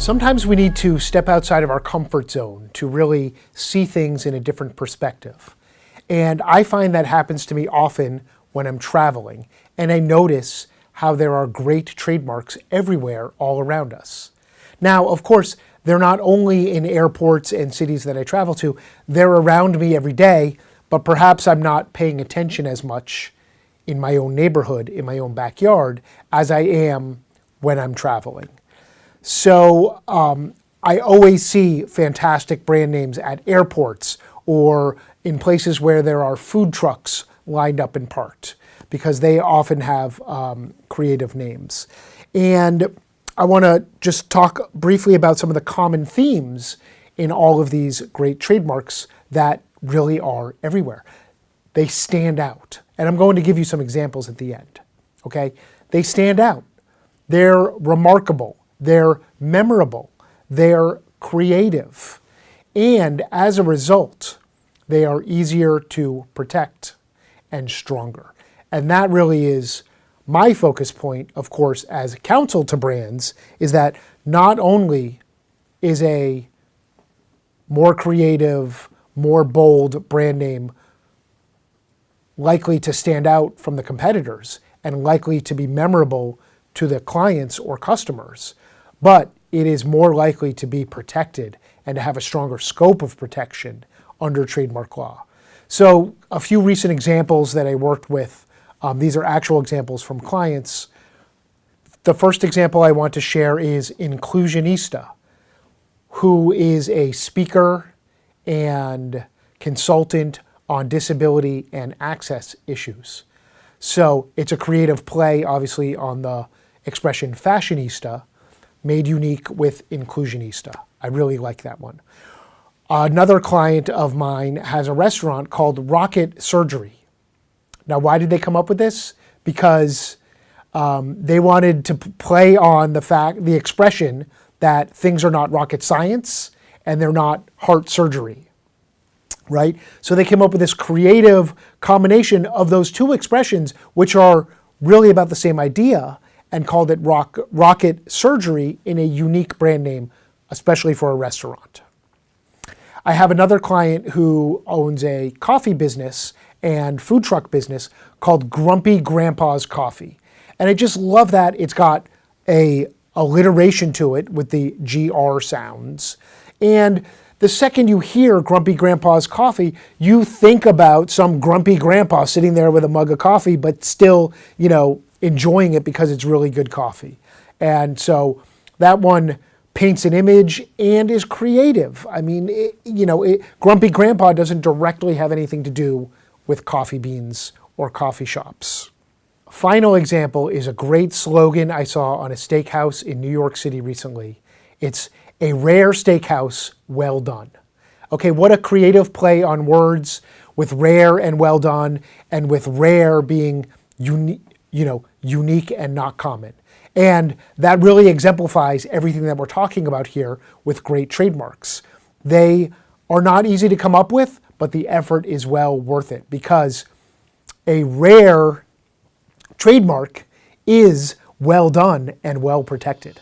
Sometimes we need to step outside of our comfort zone to really see things in a different perspective. And I find that happens to me often when I'm traveling, and I notice how there are great trademarks everywhere all around us. Now, of course, they're not only in airports and cities that I travel to, they're around me every day, but perhaps I'm not paying attention as much in my own neighborhood, in my own backyard, as I am when I'm traveling. So I always see fantastic brand names at airports or in places where there are food trucks lined up and parked, because they often have creative names. And I want to just talk briefly about some of the common themes in all of these great trademarks that really are everywhere. They stand out. And I'm going to give you some examples at the end, okay? They stand out. They're remarkable. They're memorable. They're creative. And as a result, they are easier to protect and stronger. And that really is my focus point, of course, as counsel to brands, is that not only is a more creative, more bold brand name likely to stand out from the competitors and likely to be memorable to the clients or customers, but it is more likely to be protected and to have a stronger scope of protection under trademark law. So a few recent examples that I worked with, these are actual examples from clients. The first example I want to share is Inclusionista, who is a speaker and consultant on disability and access issues. So it's a creative play, obviously, on the expression fashionista, made unique with Inclusionista. I really like that one. Another client of mine has a restaurant called Rocket Surgery. Now, why did they come up with this? Because they wanted to play on the expression that things are not rocket science and they're not heart surgery, right? So they came up with this creative combination of those two expressions, which are really about the same idea, and called it Rocket Surgery in a unique brand name, especially for a restaurant. I have another client who owns a coffee business and food truck business called Grumpy Grandpa's Coffee. And I just love that it's got a alliteration to it with the GR sounds. And the second you hear Grumpy Grandpa's Coffee, you think about some grumpy grandpa sitting there with a mug of coffee, but still, enjoying it because it's really good coffee. And so that one paints an image and is creative. I mean, Grumpy Grandpa doesn't directly have anything to do with coffee beans or coffee shops. Final example is a great slogan I saw on a steakhouse in New York City recently. It's a rare steakhouse, well done. Okay, what a creative play on words with rare and well done, and with rare being unique and not common. And that really exemplifies everything that we're talking about here with great trademarks. They are not easy to come up with, but the effort is well worth it, because a rare trademark is well done and well protected.